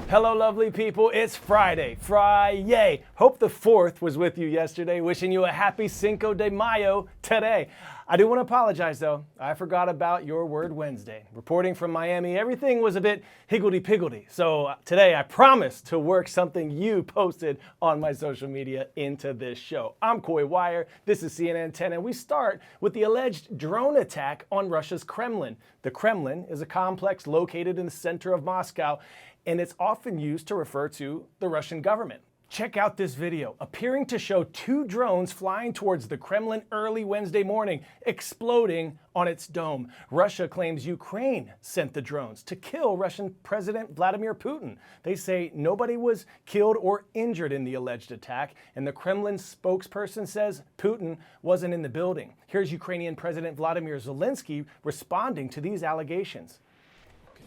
Hello, lovely people. It's Friday. Fry-yay. Hope the 4th was with you yesterday. Wishing you a happy Cinco de Mayo today. I do want to apologize, though. I forgot about your word Wednesday. Reporting from Miami, everything was a bit higgledy-piggledy. So today, I promise to work something you posted on my social media into this show. I'm Coy Wire. This is CNN 10, and we start with the alleged drone attack on Russia's Kremlin. The Kremlin is a complex located in the center of Moscow, and it's often used to refer to the Russian government. Check out this video, appearing to show two drones flying towards the Kremlin early Wednesday morning, exploding on its dome. Russia claims Ukraine sent the drones to kill Russian President Vladimir Putin. They say nobody was killed or injured in the alleged attack, and the Kremlin spokesperson says Putin wasn't in the building. Here's Ukrainian President Vladimir Zelensky responding to these allegations.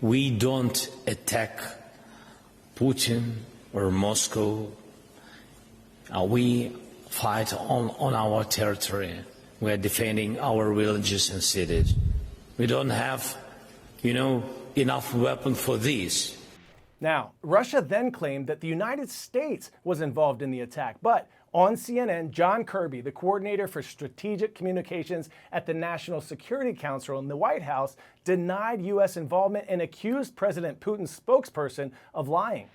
We don't attack Putin or Moscow. We fight on our territory. We are defending our villages and cities. We don't have, enough weapons for this. Now, Russia then claimed that the United States was involved in the attack, but on CNN, John Kirby, the coordinator for strategic communications at the National Security Council in the White House, denied U.S. involvement and accused President Putin's spokesperson of lying.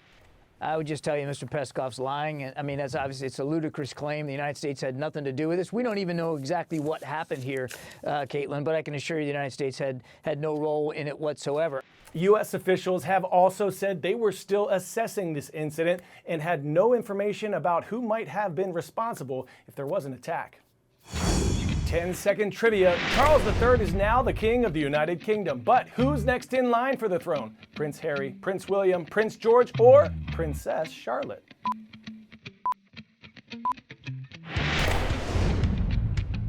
I would just tell you Mr. Peskov's lying. I mean, that's obviously, it's a ludicrous claim. The United States had nothing to do with this. We don't even know exactly what happened here, Caitlin, but I can assure you the United States had no role in it whatsoever. U.S. officials have also said they were still assessing this incident and had no information about who might have been responsible if there was an attack. 10-second trivia. Charles III is now the king of the United Kingdom, but who's next in line for the throne? Prince Harry, Prince William, Prince George, or Princess Charlotte?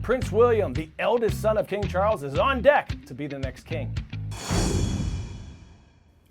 Prince William, the eldest son of King Charles, is on deck to be the next king.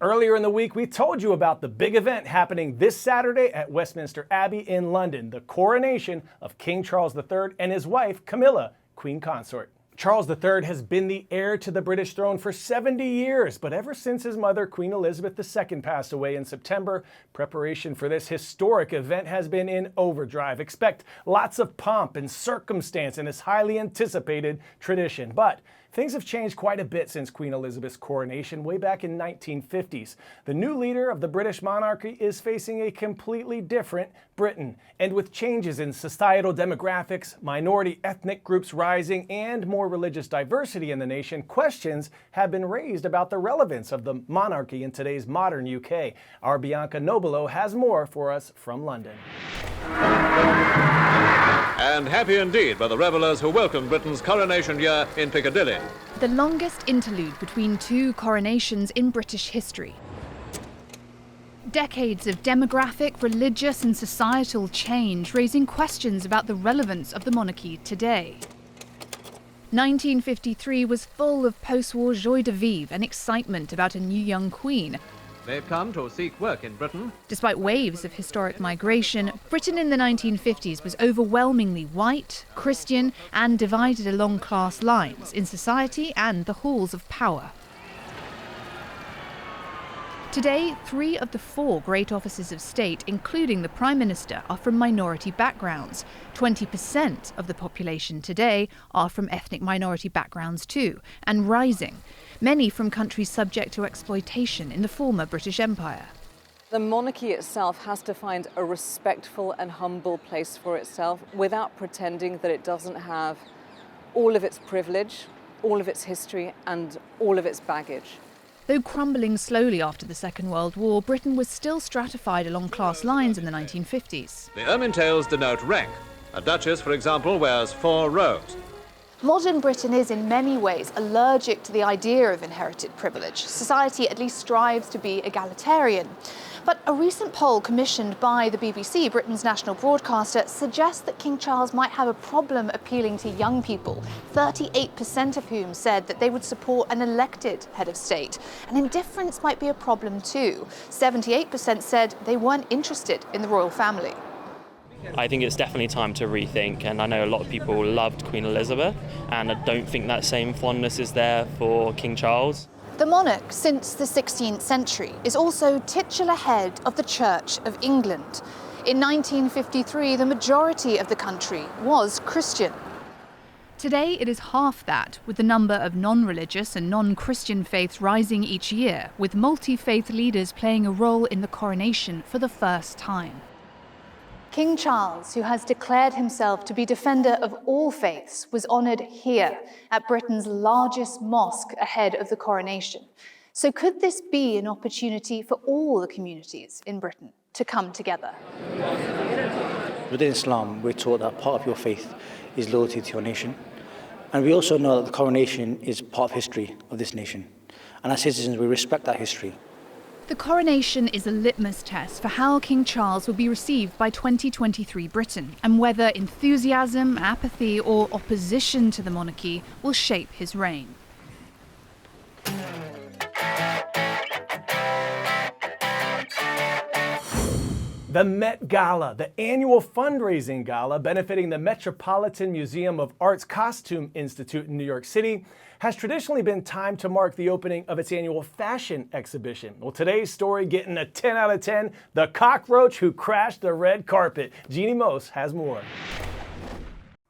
Earlier in the week, we told you about the big event happening this Saturday at Westminster Abbey in London, the coronation of King Charles III and his wife, Camilla, Queen Consort. Charles III has been the heir to the British throne for 70 years, but ever since his mother, Queen Elizabeth II, passed away in September, preparation for this historic event has been in overdrive. Expect lots of pomp and circumstance in this highly anticipated tradition. But things have changed quite a bit since Queen Elizabeth's coronation way back in 1950s. The new leader of the British monarchy is facing a completely different Britain. And with changes in societal demographics, minority ethnic groups rising, and more religious diversity in the nation, questions have been raised about the relevance of the monarchy in today's modern UK. Our Bianca Nobilo has more for us from London. And happy indeed by the revellers who welcomed Britain's coronation year in Piccadilly. The longest interlude between two coronations in British history. Decades of demographic, religious and societal change raising questions about the relevance of the monarchy today. 1953 was full of post-war joie de vivre and excitement about a new young queen. They've come to seek work in Britain. Despite waves of historic migration, Britain in the 1950s was overwhelmingly white, Christian, and divided along class lines in society and the halls of power. Today, 3 of the 4 great offices of state, including the Prime Minister, are from minority backgrounds. 20% of the population today are from ethnic minority backgrounds too, and rising. Many from countries subject to exploitation in the former British Empire. The monarchy itself has to find a respectful and humble place for itself without pretending that it doesn't have all of its privilege, all of its history, and all of its baggage. Though crumbling slowly after the Second World War, Britain was still stratified along class lines in the 1950s. The ermine tails denote rank. A duchess, for example, wears 4 rows. Modern Britain is in many ways allergic to the idea of inherited privilege. Society at least strives to be egalitarian. But a recent poll commissioned by the BBC, Britain's national broadcaster, suggests that King Charles might have a problem appealing to young people, 38% of whom said that they would support an elected head of state. And indifference might be a problem too. 78% said they weren't interested in the royal family. I think it's definitely time to rethink, and I know a lot of people loved Queen Elizabeth, and I don't think that same fondness is there for King Charles. The monarch, since the 16th century, is also titular head of the Church of England. In 1953, the majority of the country was Christian. Today it is half that, with the number of non-religious and non-Christian faiths rising each year, with multi-faith leaders playing a role in the coronation for the first time. King Charles, who has declared himself to be defender of all faiths, was honoured here at Britain's largest mosque ahead of the coronation. So could this be an opportunity for all the communities in Britain to come together? Within Islam, we're taught that part of your faith is loyalty to your nation. And we also know that the coronation is part of history of this nation. And as citizens, we respect that history. The coronation is a litmus test for how King Charles will be received by 2023 Britain, and whether enthusiasm, apathy, or opposition to the monarchy will shape his reign. The Met Gala, the annual fundraising gala benefiting the Metropolitan Museum of Art's Costume Institute in New York City, has traditionally been timed to mark the opening of its annual fashion exhibition. Well, today's story getting a 10 out of 10, the cockroach who crashed the red carpet. Jeannie Mose has more.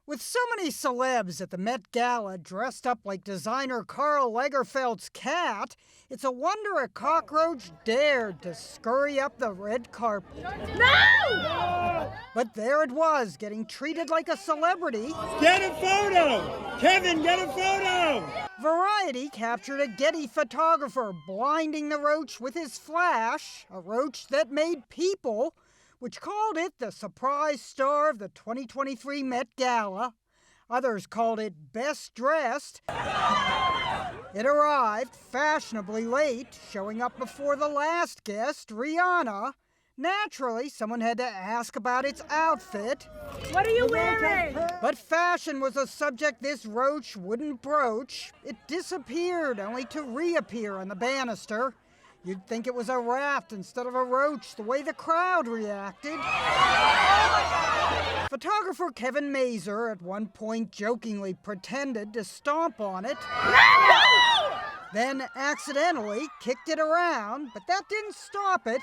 With so many celebs at the Met Gala dressed up like designer Karl Lagerfeld's cat, it's a wonder a cockroach dared to scurry up the red carpet. No! But there it was, getting treated like a celebrity. Get a photo! Kevin, get a photo! Variety captured a Getty photographer blinding the roach with his flash, a roach that made people, which called it the surprise star of the 2023 Met Gala. Others called it best dressed. It arrived fashionably late, showing up before the last guest, Rihanna. Naturally, someone had to ask about its outfit. What are you wearing? But fashion was a subject this roach wouldn't broach. It disappeared, only to reappear on the banister. You'd think it was a rat instead of a roach, the way the crowd reacted. Photographer Kevin Mazur at one point jokingly pretended to stomp on it. Then accidentally kicked it around, but that didn't stop it.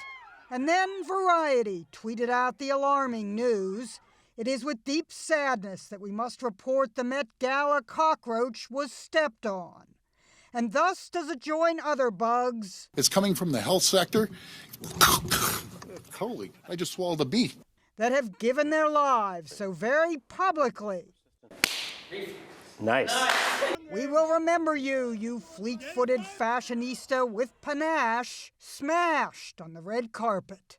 And then Variety tweeted out the alarming news. It is with deep sadness that we must report the Met Gala cockroach was stepped on. And thus does it join other bugs. It's coming from the health sector. Holy, I just swallowed a bee. That have given their lives so very publicly. Nice. We will remember you, you fleet-footed fashionista with panache, smashed on the red carpet.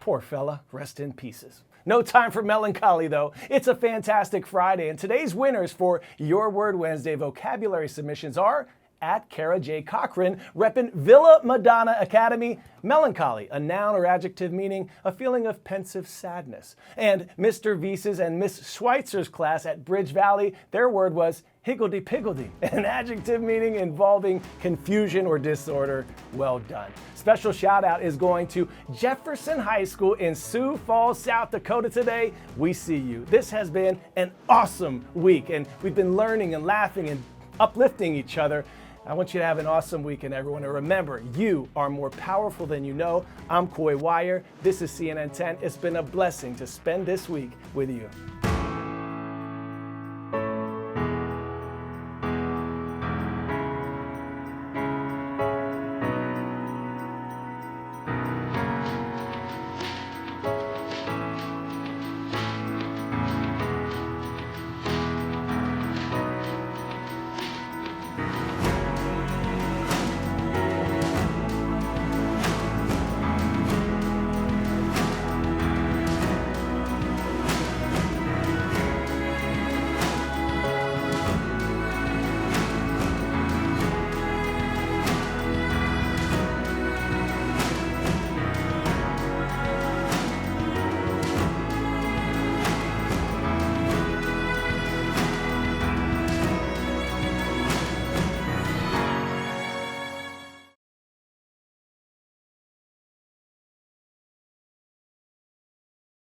Poor fella, rest in pieces. No time for melancholy, though. It's a fantastic Friday, and today's winners for Your Word Wednesday vocabulary submissions are at Kara J. Cochran, reppin' Villa Madonna Academy, melancholy, a noun or adjective meaning a feeling of pensive sadness. And Mr. Vise's and Miss Schweitzer's class at Bridge Valley, their word was higgledy-piggledy, an adjective meaning involving confusion or disorder. Well done. Special shout out is going to Jefferson High School in Sioux Falls, South Dakota today. We see you. This has been an awesome week, and we've been learning and laughing and uplifting each other. I want you to have an awesome weekend, everyone. And remember, you are more powerful than you know. I'm Coy Wire. This is CNN 10. It's been a blessing to spend this week with you.